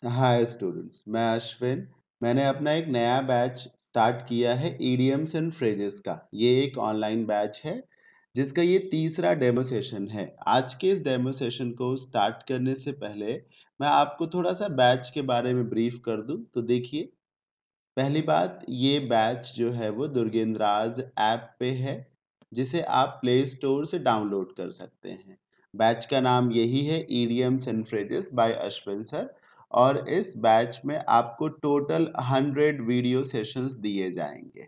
Hi students, मैं अश्विन। मैंने अपना एक नया बैच स्टार्ट किया है ईडियम्स एंड फ्रेजेस का। ये एक ऑनलाइन बैच है जिसका ये तीसरा डेमो सेशन है। आज के इस डेमो सेशन को स्टार्ट करने से पहले मैं आपको थोड़ा सा बैच के बारे में ब्रीफ कर दूं। तो देखिए, पहली बात, ये बैच जो है वो दुर्गेंद्राज ऐप पे है, जिसे आप प्ले स्टोर से डाउनलोड कर सकते हैं। बैच का नाम यही है, idioms and phrases by Ashwin sir. और इस बैच में आपको टोटल 100 वीडियो सेशंस दिए जाएंगे।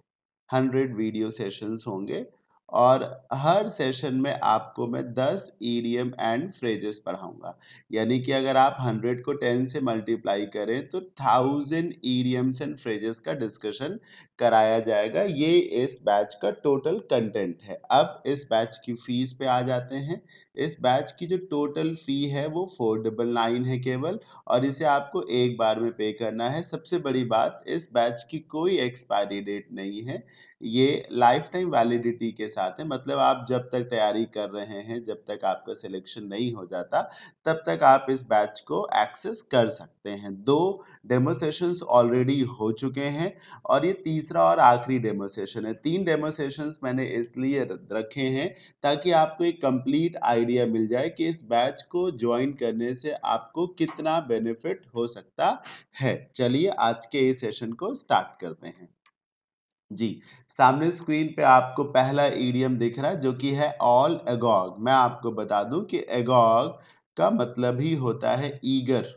100 वीडियो सेशंस होंगे और हर सेशन में आपको मैं 10 ईडीएम एंड फ्रेजेस पढ़ाऊंगा। यानी कि अगर आप 100 को 10 से मल्टीप्लाई करें तो 1000 ईडियम्स एंड फ्रेजेस का डिस्कशन कराया जाएगा। ये इस बैच का टोटल कंटेंट है। अब इस बैच की फीस पे आ जाते हैं। इस बैच की जो टोटल फी है वो 499 है केवल, और इसे आपको एक बार में पे करना है। सबसे बड़ी बात, इस बैच की कोई एक्सपायरी डेट नहीं है। ये लाइफ टाइम वैलिडिटी के साथ है, मतलब आप जब तक तैयारी कर रहे हैं, जब तक आपका सिलेक्शन नहीं हो जाता, तब तक आप इस बैच को एक्सेस कर सकते हैं। 2 डेमो सेशंस ऑलरेडी हो चुके हैं और ये तीसरा और आखिरी डेमो सेशन है। 3 डेमो सेशंस मैंने इसलिए रखे हैं ताकि आपको एक कंप्लीट आइडिया मिल जाए कि इस बैच को ज्वाइन करने से आपको कितना बेनिफिट हो सकता है। चलिए आज के इस सेशन को स्टार्ट करते हैं। जी, सामने स्क्रीन पे आपको पहला ईडियम दिख रहा है जो कि है ऑल अगॉग। मैं आपको बता दूं कि अगॉग का मतलब ही होता है ईगर,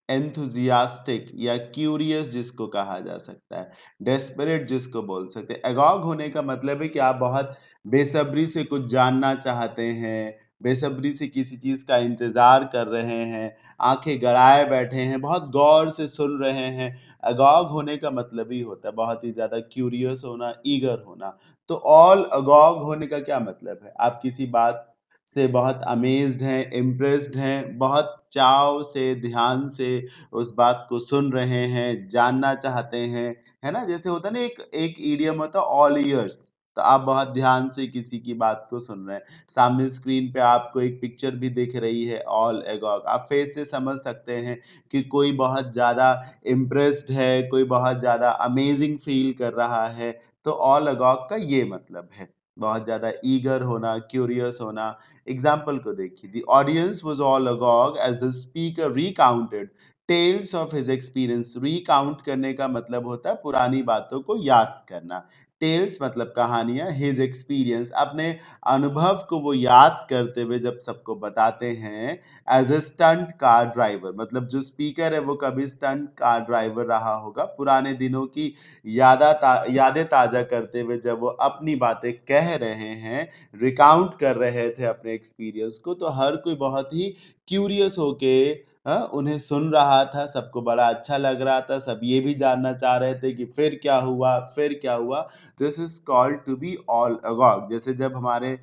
एंथुजियास्टिक या क्यूरियस जिसको कहा जा सकता है, डेस्परेट जिसको बोल सकते हैं। अगॉग होने का मतलब है कि आप बहुत बेसब्री से कुछ जानना चाहते हैं, बेसब्री से किसी चीज का इंतजार कर रहे हैं, आंखें गड़ाए बैठे हैं, बहुत गौर से सुन रहे हैं। अगॉग होने का मतलब ही होता है बहुत ही ज्यादा क्यूरियस होना, ईगर होना। तो ऑल अगॉग होने का क्या मतलब है? आप किसी बात से बहुत अमेज्ड हैं, इम्प्रेस्ड हैं, बहुत चाव से, ध्यान से उस बात को सुन रहे हैं, जानना चाहते हैं, है ना? जैसे होता है ना, एक एक इडियम होता है ऑल ईयर्स। तो आप बहुत ध्यान से किसी की बात को सुन रहे हैं। सामने स्क्रीन पे आपको एक पिक्चर भी दिख रही है ऑल एगॉग। आप फेस से समझ सकते हैं कि कोई बहुत ज्यादा इम्प्रेस्ड है, कोई बहुत ज्यादा अमेजिंग फील कर रहा है। तो ऑल एगॉग का ये मतलब है, बहुत ज्यादा ईगर होना, क्यूरियस होना। एग्जाम्पल को देखिए, the audience was all agog as the speaker recounted tales of his experience. Recount करने का मतलब होता है पुरानी बातों को याद करना। टेल्स मतलब कहानियां, हिज एक्सपीरियंस अपने अनुभव को वो याद करते हुए जब सबको बताते हैं। As a stunt car driver, मतलब जो स्पीकर है वो कभी स्टंट कार ड्राइवर रहा होगा। पुराने दिनों की यादें ताजा करते हुए जब वो अपनी बातें कह रहे हैं, रिकाउंट कर रहे थे अपने एक्सपीरियंस को, तो हर कोई बहुत ही क्यूरियस होके उन्हें सुन रहा था। सबको बड़ा अच्छा लग रहा था, सब ये भी जानना चाह रहे थे कि फिर क्या हुआ, फिर क्या हुआ। This is called to be all agog. जैसे जब हमारे,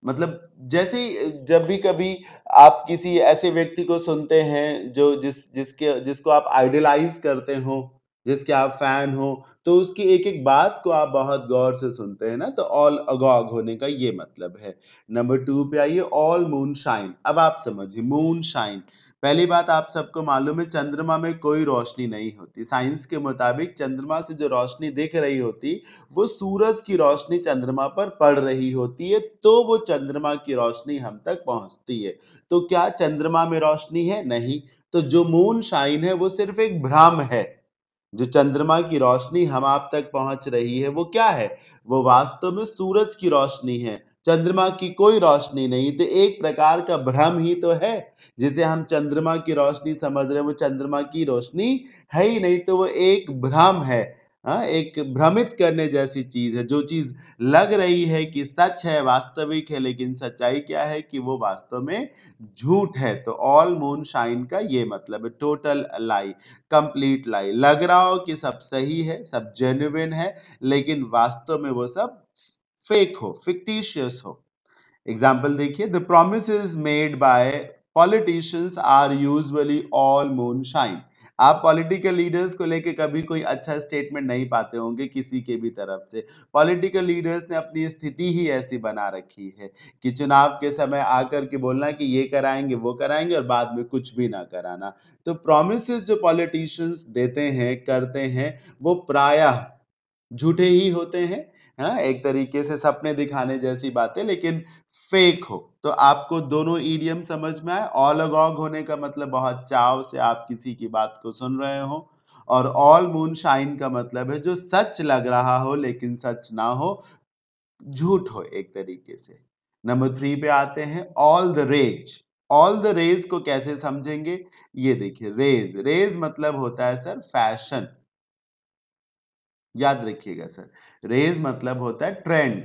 मतलब जैसे ही जब भी कभी आप किसी ऐसे व्यक्ति को सुनते हैं जो जिसको आप आइडलाइज करते हो, जिसके आप फैन हो, तो उसकी एक एक बात को आप बहुत गौर से सुनते हैं ना, तो ऑल अगॉग होने का ये मतलब है। नंबर 2 पे आइए, ऑल मून शाइन। अब आप समझिए मून शाइन। पहली बात, आप सबको मालूम है चंद्रमा में कोई रोशनी नहीं होती। साइंस के मुताबिक चंद्रमा से जो रोशनी दिख रही होती, वो सूरज की रोशनी चंद्रमा पर पड़ रही होती है, तो वो चंद्रमा की रोशनी हम तक पहुंचती है। तो क्या चंद्रमा में रोशनी है? नहीं। तो जो मून शाइन है वो सिर्फ एक भ्रम है। जो चंद्रमा की रोशनी हम आप तक पहुंच रही है वो क्या है? वो वास्तव में सूरज की रोशनी है, चंद्रमा की कोई रोशनी नहीं। तो एक प्रकार का भ्रम ही तो है। जिसे हम चंद्रमा की रोशनी समझ रहे हैं वो चंद्रमा की रोशनी है ही नहीं, तो वो एक भ्रम है। हाँ, एक भ्रमित करने जैसी चीज है। जो चीज लग रही है कि सच है, वास्तविक है, लेकिन सच्चाई क्या है कि वो वास्तव में झूठ है। तो ऑल मून शाइन का ये मतलब है टोटल लाई, कंप्लीट लाई। लग रहा हो कि सब सही है, सब जेन्युइन है, लेकिन वास्तव में वो सब फेक हो, फिक्टिशियस हो। एग्जाम्पल देखिए, the promises made by politicians are usually all moonshine. आप पॉलिटिकल लीडर्स को लेके कभी कोई अच्छा स्टेटमेंट नहीं पाते होंगे किसी के भी तरफ से। पॉलिटिकल लीडर्स ने अपनी स्थिति ही ऐसी बना रखी है कि चुनाव के समय आकर के बोलना कि ये कराएँगे, वो कराएँगे और बाद में कुछ भी ना कराना। तो प्रॉमिसेस जो पॉलिटिशियंस देते हैं, करते हैं, वो प्रायः झूठे ही होते हैं, हाँ? एक तरीके से सपने दिखाने जैसी बातें, लेकिन फेक हो। तो आपको दोनों इडियम समझ में आए? ऑल अगॉग होने का मतलब बहुत चाव से आप किसी की बात को सुन रहे हो, और ऑल मून शाइन का मतलब है जो सच लग रहा हो लेकिन सच ना हो, झूठ हो एक तरीके से। नंबर 3 पे आते हैं, all the rage. All the rage को कैसे समझेंगे? ये देखिए, रेज, रेज मतलब होता है सर फैशन। याद रखिएगा सर, रेज मतलब होता है ट्रेंड,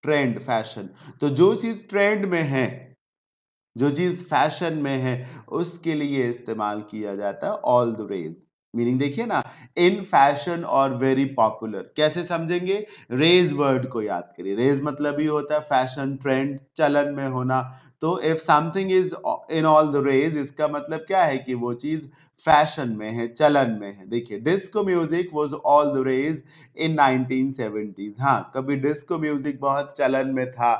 ट्रेंड, फैशन। तो जो चीज ट्रेंड में है, जो चीज फैशन में है, उसके लिए इस्तेमाल किया जाता है ऑल द रेज। मीनिंग देखिए ना, इन फैशन और वेरी पॉपुलर, कैसे समझेंगे? रेज वर्ड को याद करिए। रेज मतलब ही होता है फैशन, ट्रेंड, चलन में होना। तो if something is in all the rage, इसका मतलब क्या है कि वो चीज फैशन में है, चलन में है। देखिए, disco music was all the rage in 1970s। हाँ, कभी डिस्को म्यूजिक बहुत चलन में था।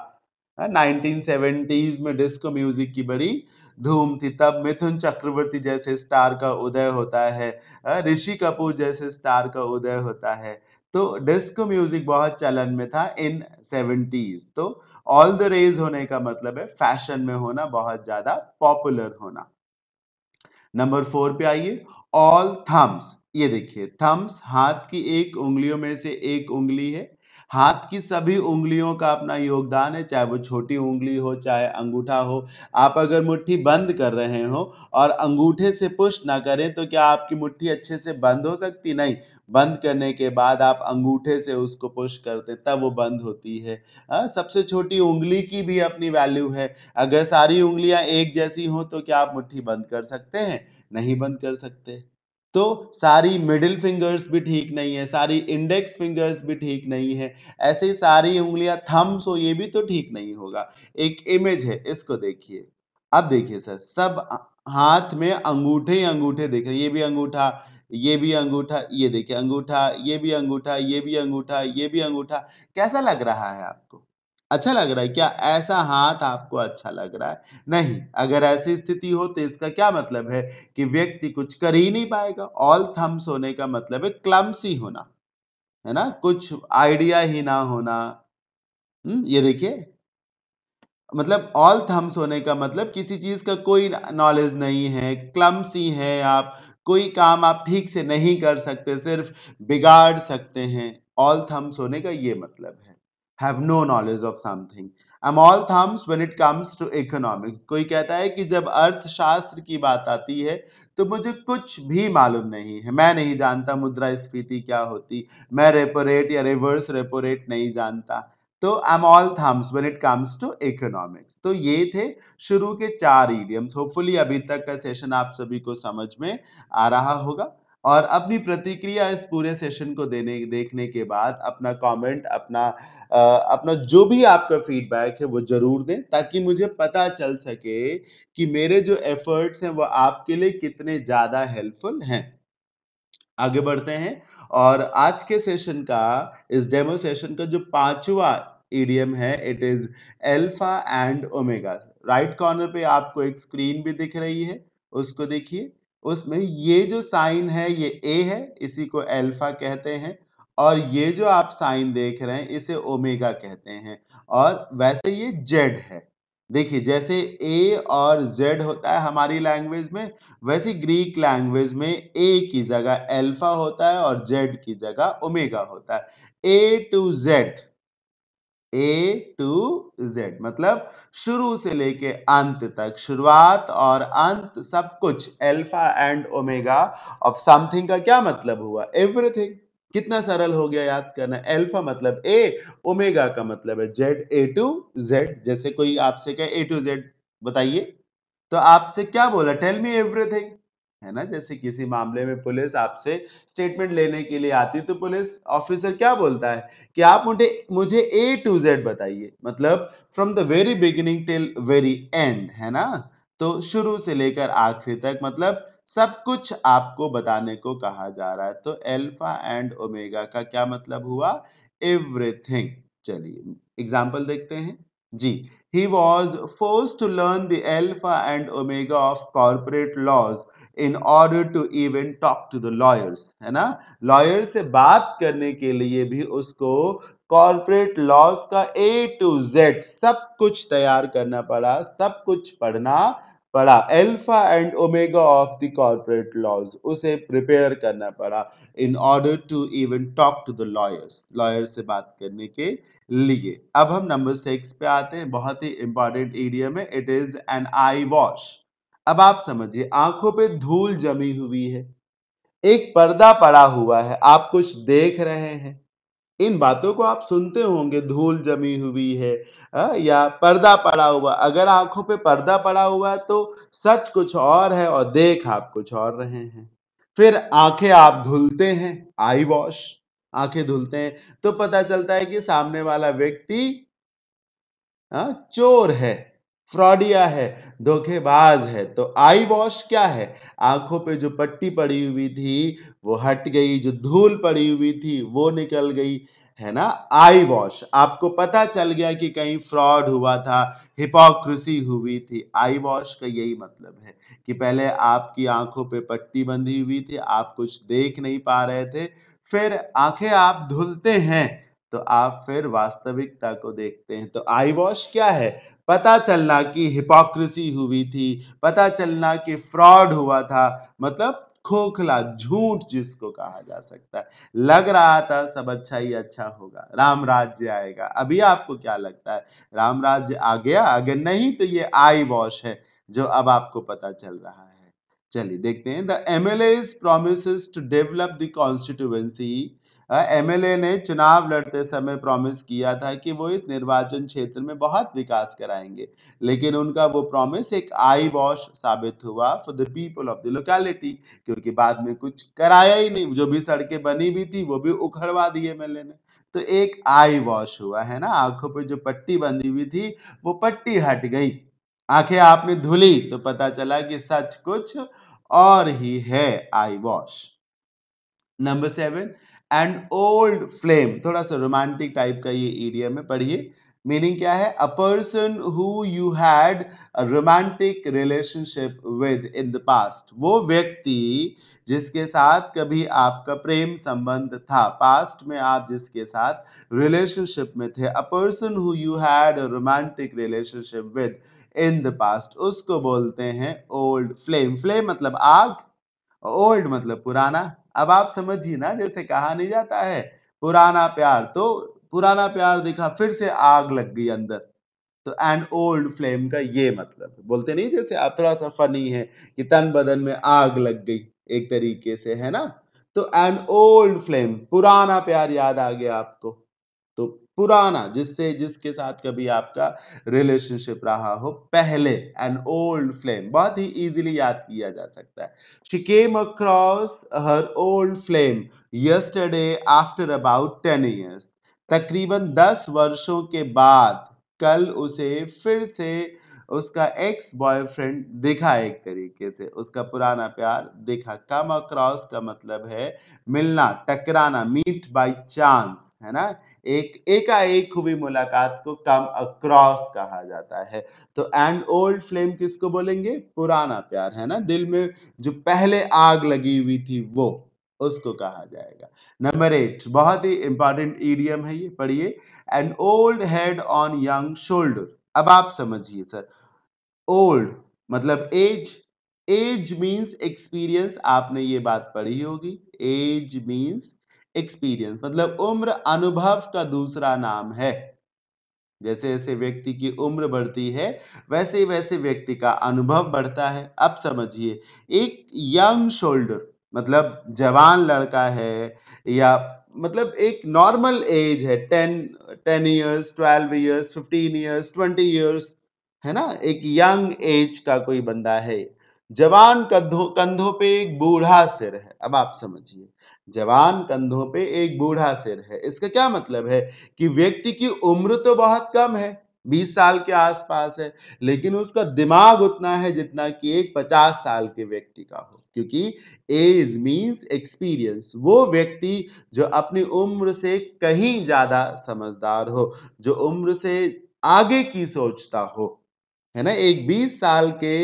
1970s में डिस्को म्यूजिक की बड़ी धूम थी। तब मिथुन चक्रवर्ती जैसे स्टार का उदय होता है, ऋषि कपूर जैसे स्टार का उदय होता है। तो डिस्को म्यूजिक बहुत चलन में था इन 70s। तो ऑल द रेज होने का मतलब है फैशन में होना, बहुत ज्यादा पॉपुलर होना। नंबर 4 पे आइए, ऑल थम्स। ये देखिए, थम्स हाथ की एक उंगलियों में से एक उंगली है। हाथ की सभी उंगलियों का अपना योगदान है, चाहे वो छोटी उंगली हो, चाहे अंगूठा हो। आप अगर मुट्ठी बंद कर रहे हो और अंगूठे से पुश ना करें, तो क्या आपकी मुट्ठी अच्छे से बंद हो सकती? नहीं। बंद करने के बाद आप अंगूठे से उसको पुश करते, तब वो बंद होती है। सबसे छोटी उंगली की भी अपनी वैल्यू है। अगर सारी उंगलियां एक जैसी हो, तो क्या आप मुट्ठी बंद कर सकते हैं? नहीं बंद कर सकते। तो सारी मिडिल फिंगर्स भी ठीक नहीं है, सारी इंडेक्स फिंगर्स भी ठीक नहीं है, ऐसे ही सारी उंगलियां थम्स हो, ये भी तो ठीक नहीं होगा। एक इमेज है, इसको देखिए। अब देखिए सर, सब हाथ में अंगूठे ही अंगूठे दिख रहे हैं। ये भी अंगूठा, ये भी अंगूठा, ये देखिए अंगूठा, ये भी अंगूठा, ये भी अंगूठा, ये भी अंगूठा। कैसा लग रहा है आपको? अच्छा लग रहा है क्या? ऐसा हाथ आपको अच्छा लग रहा है? नहीं। अगर ऐसी स्थिति हो, तो इसका क्या मतलब है कि व्यक्ति कुछ कर ही नहीं पाएगा। ऑल थम्स होने का मतलब है क्लमसी होना, है ना? कुछ आइडिया ही ना होना। ये देखिए, मतलब ऑल थम्स होने का मतलब किसी चीज का कोई नॉलेज नहीं है, क्लमसी है आप, कोई काम आप ठीक से नहीं कर सकते, सिर्फ बिगाड़ सकते हैं। ऑल थम्स होने का ये मतलब है, have no knowledge of something. I am all thumbs when it comes to economics. कोई कहता है कि जब अर्थशास्त्र की बात आती है, तो मुझे कुछ भी मालूम नहीं है, मैं नहीं जानता मुद्रास्फीति क्या होती, मैं रेपो रेट या रिवर्स रेपो रेट नहीं जानता। तो I am all thumbs when it comes to economics. तो ये थे शुरू के 4 इडियम्स। होपफुली अभी तक का सेशन आप सभी को समझ में आ रहा होगा, और अपनी प्रतिक्रिया इस पूरे सेशन को देखने के बाद अपना कमेंट, अपना जो भी आपका फीडबैक है वो जरूर दें, ताकि मुझे पता चल सके कि मेरे जो एफर्ट्स हैं वो आपके लिए कितने ज्यादा हेल्पफुल हैं। आगे बढ़ते हैं, और आज के सेशन का, इस डेमो सेशन का जो 5वां ईडीएम है, it is alpha and omega. Right corner पे आपको एक स्क्रीन भी दिख रही है, उसको देखिए। उसमें ये जो साइन है, ये ए है, इसी को अल्फा कहते हैं, और ये जो आप साइन देख रहे हैं, इसे ओमेगा कहते हैं, और वैसे ये जेड है। देखिए, जैसे ए और जेड होता है हमारी लैंग्वेज में, वैसे ग्रीक लैंग्वेज में ए की जगह अल्फा होता है और जेड की जगह ओमेगा होता है। A to Z, A to Z मतलब शुरू से लेके अंत तक, शुरुआत और अंत सब कुछ, alpha and omega of something का क्या मतलब हुआ? एवरीथिंग। कितना सरल हो गया याद करना। अल्फा मतलब ए, ओमेगा का मतलब है जेड, ए टू जेड। जैसे कोई आपसे कहे ए टू जेड बताइए, तो आपसे क्या बोला? टेल मी एवरीथिंग, है ना? जैसे किसी मामले में पुलिस आपसे स्टेटमेंट लेने के लिए आती, तो पुलिस ऑफिसर क्या बोलता है कि आप मुझे ए टू जेड बताइए, मतलब from the very beginning till very and, है ना? तो शुरू से लेकर आखिरी तक, मतलब सब कुछ आपको बताने को कहा जा रहा है। तो अल्फा एंड ओमेगा का क्या मतलब हुआ? एवरीथिंग। चलिए एग्जाम्पल देखते हैं जी। He was forced to learn the alpha and omega of corporate laws in order to even talk to the lawyers, है ना? लॉयर से बात करने के लिए भी उसको कॉर्पोरेट लॉज का A to Z सब कुछ तैयार करना पड़ा, सब कुछ पढ़ना पड़ा। Alpha and omega of the corporate laws उसे प्रिपेयर करना पड़ा in order to even talk to the lawyers, lawyer से बात करने के लिए। अब हम नंबर 6 पे आते हैं, बहुत ही इंपॉर्टेंट इडियम है, it is an I wash. अब आप समझिए, आंखों पे धूल जमी हुई है, एक पर्दा पड़ा हुआ है, आप कुछ देख रहे हैं। इन बातों को आप सुनते होंगे, धूल जमी हुई है या पर्दा पड़ा हुआ। अगर आंखों पे पर्दा पड़ा हुआ है तो सच कुछ और है और देख आप कुछ और रहे हैं। फिर आंखें आप धुलते हैं, आई वॉश, आंखें धुलते हैं तो पता चलता है कि सामने वाला व्यक्ति चोर है, फ्रॉडिया है, धोखेबाज है। तो आई वॉश क्या है? आंखों पे जो पट्टी पड़ी हुई थी वो हट गई, जो धूल पड़ी हुई थी वो निकल गई, है ना? आई वॉश, आपको पता चल गया कि कहीं फ्रॉड हुआ था, हिपोक्रेसी हुई थी। आई वॉश का यही मतलब है कि पहले आपकी आंखों पे पट्टी बंधी हुई थी, आप कुछ देख नहीं पा रहे थे, फिर आंखें आप धुलते हैं तो आप फिर वास्तविकता को देखते हैं। तो आई वॉश क्या है? पता चलना कि हिपोक्रेसी हुई थी, पता चलना कि फ्रॉड हुआ था, मतलब खोखला झूठ जिसको कहा जा सकता है। लग रहा था सब अच्छा ही अच्छा होगा, राम राज्य आएगा। अभी आपको क्या लगता है, राम राज्य आ गया? अगर नहीं तो ये आई वॉश है जो अब आपको पता चल रहा है। चलिए देखते हैं, the MLA promises to develop the constituency। MLA ने चुनाव लड़ते समय प्रॉमिस किया था कि वो इस निर्वाचन क्षेत्र में बहुत विकास कराएंगे, लेकिन उनका वो प्रॉमिस एक आई वॉश साबित हुआ for the people of the locality, क्योंकि बाद में कुछ कराया ही नहीं। जो भी सड़कें बनी हुई थी वो भी उखड़वा दी एमएलए ने। तो एक आई वॉश हुआ, है ना? आंखों पे जो पट्टी बंधी हुई थी वो पट्टी हट गई, आंखें आपने धुली तो पता चला कि सच कुछ और ही है, eye wash. Number 7, an old flame, थोड़ा सा रोमांटिक टाइप का ये इडियम है, पढ़िए। मीनिंग क्या है? A person who you had a romantic relationship with in the past, वो व्यक्ति जिसके साथ कभी आपका प्रेम संबंध था, पास्ट में आप जिसके साथ रिलेशनशिप में थे। A person who you had a romantic relationship with in the past, उसको बोलते हैं ओल्ड फ्लेम। फ्लेम मतलब आग, ओल्ड मतलब पुराना। अब आप समझिए ना, जैसे कहा नहीं जाता है पुराना प्यार, तो पुराना प्यार दिखा फिर से आग लग गई अंदर। तो एन ओल्ड फ्लेम का ये मतलब है। बोलते नहीं, जैसे आप थोड़ा सा फनी है कि तन बदन में आग लग गई, एक तरीके से, है ना? तो एन ओल्ड फ्लेम, पुराना प्यार याद आ गया आपको। तो पुराना, जिससे जिसके साथ कभी आपका रिलेशनशिप रहा हो पहले, एन ओल्ड फ्लेम, बहुत ही इजीली याद किया जा सकता है। She came across her old flame yesterday after about 10 years। तकरीबन 10 वर्षों के बाद कल उसे फिर से उसका एक्स बॉयफ्रेंड दिखा, एक तरीके से उसका पुराना प्यार दिखा। कम अक्रॉस का मतलब है मिलना, टकराना, मीट बाय चांस, है ना? एक एकाएक हुई मुलाकात को कम अक्रॉस कहा जाता है। तो एन ओल्ड फ्लेम किसको बोलेंगे? पुराना प्यार, है ना? दिल में जो पहले आग लगी हुई थी वो, उसको कहा जाएगा। नंबर 8, बहुत ही इंपॉर्टेंट इडियम है ये, पढ़िए। An old head on young shoulder. अब आप समझिए सर, ओल्ड मतलब एज, एज मीन्स एक्सपीरियंस, आपने ये बात पढ़ी होगी। एज मीन्स एक्सपीरियंस, मतलब उम्र अनुभव का दूसरा नाम है। जैसे जैसे व्यक्ति की उम्र बढ़ती है वैसे वैसे व्यक्ति का अनुभव बढ़ता है। अब समझिए, एक यंग शोल्डर मतलब जवान लड़का है, या मतलब एक नॉर्मल एज है, 10 years, 12 years, 15 years, 20 years, है ना? एक यंग एज का कोई बंदा है। जवान कंधों कंधों पे एक बूढ़ा सिर है। अब आप समझिए, जवान कंधों पे एक बूढ़ा सिर है, इसका क्या मतलब है? कि व्यक्ति की उम्र तो बहुत कम है, 20 साल के आसपास है, लेकिन उसका दिमाग उतना है जितना कि एक 50 साल के व्यक्ति का हो, क्योंकि एज मीन्स एक्सपीरियंस। वो व्यक्ति जो अपनी उम्र से कहीं ज्यादा समझदार हो, जो उम्र से आगे की सोचता हो, है ना। एक 20 साल के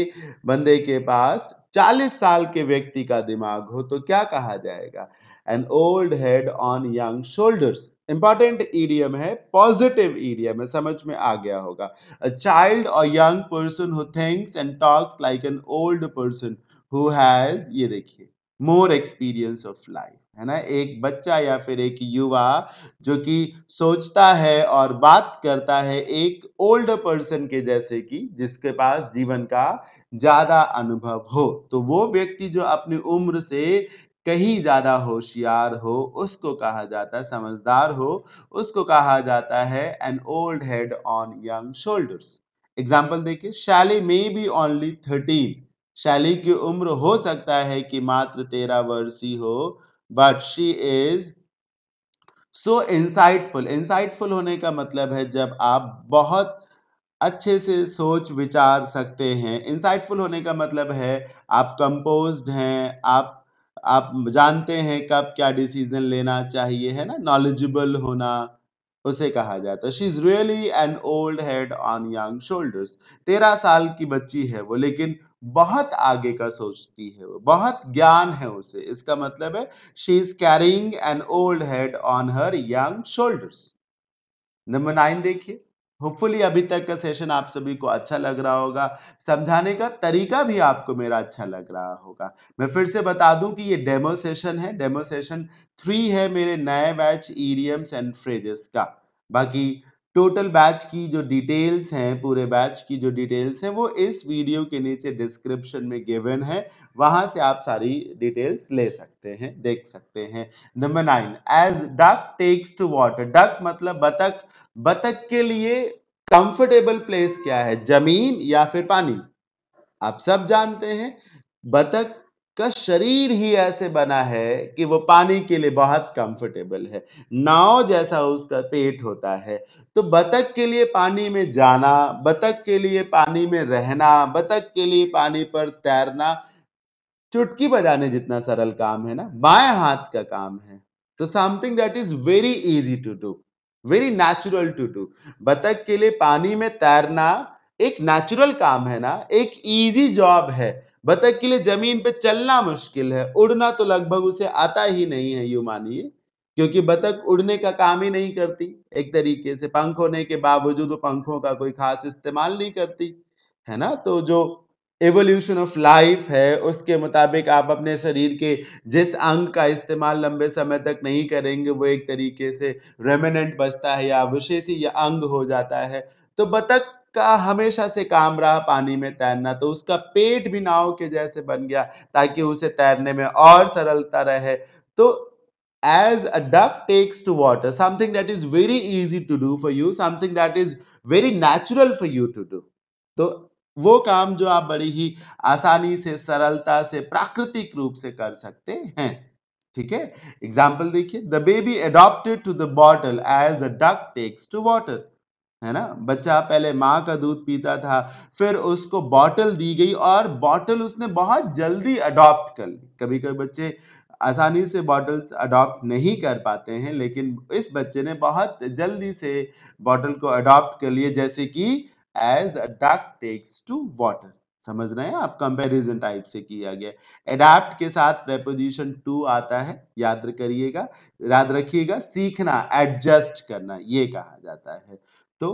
बंदे के पास 40 साल के व्यक्ति का दिमाग हो तो क्या कहा जाएगा? An old head on young shoulders. Important idiom है, पॉजिटिव ईडियम है, समझ में आ गया होगा। अ चाइल्ड और young person who thinks and talks like an old person who has, ये देखिए, मोर एक्सपीरियंस ऑफ लाइफ, है ना। एक बच्चा या फिर एक युवा जो कि सोचता है और बात करता है एक ओल्ड पर्सन के जैसे, कि जिसके पास जीवन का ज्यादा अनुभव हो, तो वो व्यक्ति जो अपनी उम्र से कहीं ज्यादा होशियार हो उसको कहा जाता है, समझदार हो उसको कहा जाता है an old head on young shoulders. Example देखिए, शैली मे बी ओनली 13। शैली की उम्र हो सकता है कि मात्र 13 वर्ष ही हो, but she is so insightful. Insightful होने का मतलब है जब आप बहुत अच्छे से सोच विचार सकते हैं। इंसाइटफुल होने का मतलब है आप कंपोज्ड हैं, आप जानते हैं कब क्या डिसीजन लेना चाहिए, है ना। नॉलेजेबल होना उसे कहा जाता है। She is really an old head on young shoulders. 13 साल की बच्ची है वो, लेकिन बहुत आगे का सोचती है, वो बहुत ज्ञान है उसे। इसका मतलब है she is carrying an old head on her young shoulders. Number 9 देखिए। होपफुली अभी तक का सेशन आप सभी को अच्छा लग रहा होगा, समझाने का तरीका भी आपको मेरा अच्छा लग रहा होगा। मैं फिर से बता दूं कि ये डेमो सेशन है, डेमो सेशन 3 है मेरे नए बैच ईडियम्स एंड फ्रेजेस का। बाकी टोटल बैच की जो डिटेल्स हैं, पूरे बैच की जो डिटेल्स हैं, वो इस वीडियो के नीचे डिस्क्रिप्शन में गिवन है, वहां से आप सारी डिटेल्स ले सकते हैं, देख सकते हैं। Number 9, as duck takes to water. Duck मतलब बतख। बतख के लिए कंफर्टेबल प्लेस क्या है, जमीन या फिर पानी? आप सब जानते हैं बतख का शरीर ही ऐसे बना है कि वो पानी के लिए बहुत कंफर्टेबल है। नाव जैसा उसका पेट होता है, तो बतख के लिए पानी में जाना, बतख के लिए पानी में रहना, बतख के लिए पानी पर तैरना चुटकी बजाने जितना सरल काम है ना, बाएं हाथ का काम है। तो something that is very easy to do, very natural to do. बतख के लिए पानी में तैरना एक नेचुरल काम है ना, एक इजी जॉब है। बतख के लिए जमीन पे चलना मुश्किल है, उड़ना तो लगभग उसे आता ही नहीं है, यूं मानिए, क्योंकि बतख उड़ने का काम ही नहीं करती। एक तरीके से पंख होने के बावजूद वो पंखों का कोई खास इस्तेमाल नहीं करती, है ना। तो जो एवोल्यूशन ऑफ लाइफ है उसके मुताबिक आप अपने शरीर के जिस अंग का इस्तेमाल लंबे समय तक नहीं करेंगे वो एक तरीके से रेमिनेंट बचता है या अवशेषी या अंग हो जाता है। तो बतख का हमेशा से काम रहा पानी में तैरना, तो उसका पेट भी नाव के जैसे बन गया ताकि उसे तैरने में और सरलता रहे। तो as a duck takes to water, something that is very easy to do for you, something that is very natural for you to do, तो वो काम जो आप बड़ी ही आसानी से, सरलता से, प्राकृतिक रूप से कर सकते हैं। ठीक है। एग्जाम्पल देखिए, the baby adopted to the bottle as the duck takes to water, है ना। बच्चा पहले माँ का दूध पीता था, फिर उसको बॉटल दी गई और बॉटल उसने बहुत जल्दी अडॉप्ट कर ली। कभी कभी बच्चे आसानी से बॉटल्स अडॉप्ट नहीं कर पाते हैं, लेकिन इस बच्चे ने बहुत जल्दी से बॉटल को अडॉप्ट कर लिए, जैसे कि as a duck takes to water. समझ रहे हैं आप, कंपैरिजन टाइप से किया गया। एडैप्ट के साथ प्रेपोजिशन टू आता है, याद करिएगा, याद रखिएगा। सीखना, एडजस्ट करना, ये कहा जाता है। तो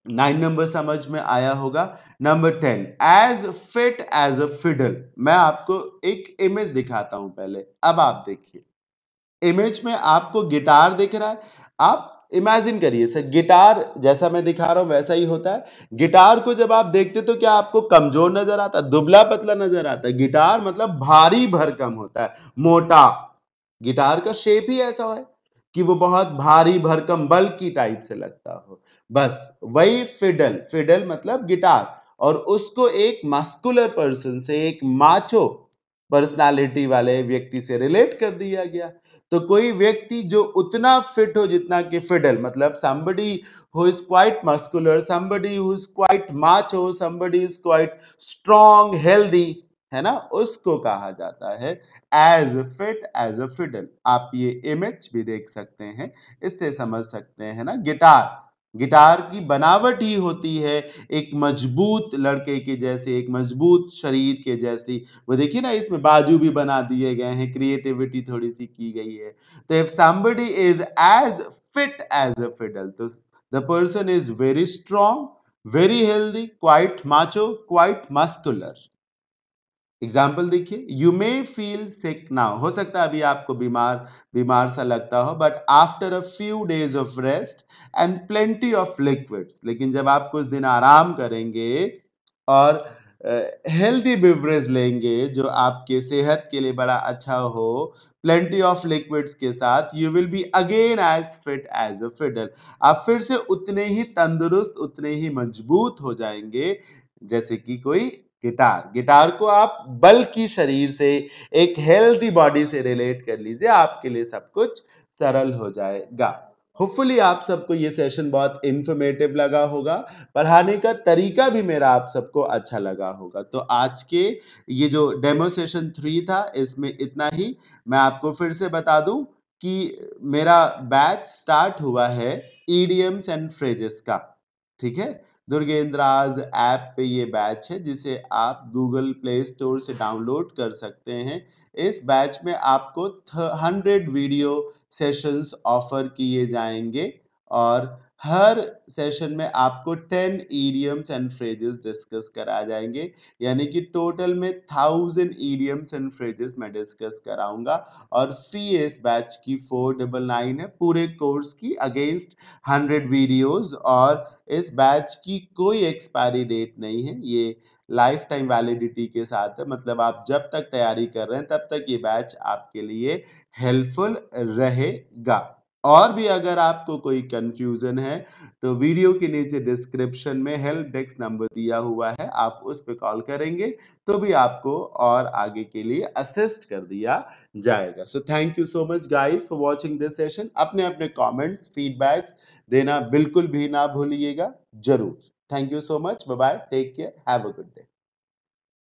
9 नंबर समझ में आया होगा। Number 10, as fit as a fiddle. मैं आपको एक इमेज दिखाता हूं पहले, अब आप देखिए। इमेज में आपको गिटार दिख रहा है, आप इमेजिन करिए सर, गिटार जैसा मैं दिखा रहा हूं वैसा ही होता है। गिटार को जब आप देखते तो क्या आपको कमजोर नजर आता है, दुबला पतला नजर आता है? गिटार मतलब भारी भरकम होता है, मोटा। गिटार का शेप ही ऐसा है कि वो बहुत भारी भरकम बल्कि टाइप से लगता हो। बस वही फिडल, फिडल मतलब गिटार, और उसको एक मस्कुलर पर्सन से, एक माचो, पर्सनालिटी वाले व्यक्ति से रिलेट कर दिया गया। तो कोई व्यक्ति जो उतना फिट हो जितना कि फिडल, मतलब somebody who is quite muscular, somebody who is quite macho, somebody is quite strong, healthy, है ना, उसको कहा जाता है as fit as a fiddle. आप ये इमेज भी देख सकते हैं, इससे समझ सकते हैं ना। गिटार, गिटार की बनावट ही होती है एक मजबूत लड़के के जैसे, एक मजबूत शरीर के जैसी। वो देखिए ना, इसमें बाजू भी बना दिए गए हैं, क्रिएटिविटी थोड़ी सी की गई है। तो if somebody is as fit as a fiddle, तो the person is very strong, very healthy, quite macho, quite muscular। Example देखिए, you may feel sick now, हो सकता है अभी आपको बीमार बीमार सा लगता हो, but after a few days of rest and plenty of liquids, लेकिन जब आप कुछ दिन आराम करेंगे और हेल्दी बिवरेज लेंगे जो आपके सेहत के लिए बड़ा अच्छा हो, प्लेंटी ऑफ लिक्विड्स के साथ, you will be again as fit as a fiddle. आप फिर से उतने ही तंदुरुस्त, उतने ही मजबूत हो जाएंगे जैसे कि कोई गिटार। गिटार को आप बल्कि शरीर से, एक हेल्थी बॉडी से रिलेट कर लीजिए, आपके लिए सब कुछ सरल हो जाएगा। होपफुली आप सबको ये सेशन बहुत इंफॉर्मेटिव लगा होगा, पढ़ाने का तरीका भी मेरा आप सबको अच्छा लगा होगा। तो आज के ये जो डेमो सेशन 3 था, इसमें इतना ही। मैं आपको फिर से बता दूं कि मेरा बैच स्टार्ट हुआ है ईडियम्स एंड फ्रेजेस का, ठीक है। दुर्गेंद्राज ऐप पे ये बैच है, जिसे आप गूगल प्ले स्टोर से डाउनलोड कर सकते हैं। इस बैच में आपको 100 वीडियो सेशंस ऑफर किए जाएंगे और हर सेशन में आपको 10 इडियम्स एंड फ्रेजेस डिस्कस कराए जाएंगे, यानी कि टोटल में 1000 इडियम्स एंड फ्रेजेस मैं डिस्कस कराऊंगा। और फी इस बैच की 499 है, पूरे कोर्स की अगेंस्ट 100 वीडियोस। और इस बैच की कोई एक्सपायरी डेट नहीं है, ये लाइफ टाइम वैलिडिटी के साथ है, मतलब आप जब तक तैयारी कर रहे हैं तब तक ये बैच आपके लिए हेल्पफुल रहेगा। और भी अगर आपको कोई कंफ्यूजन है तो वीडियो के नीचे डिस्क्रिप्शन में हेल्प डेस्क नंबर दिया हुआ है, आप उस पर कॉल करेंगे तो भी आपको और आगे के लिए असिस्ट कर दिया जाएगा। So thank you so much guys for watching this session. अपने अपने कमेंट्स, फीडबैक्स देना बिल्कुल भी ना भूलिएगा, जरूर। Thank you so much, bye bye, take care, have a good day.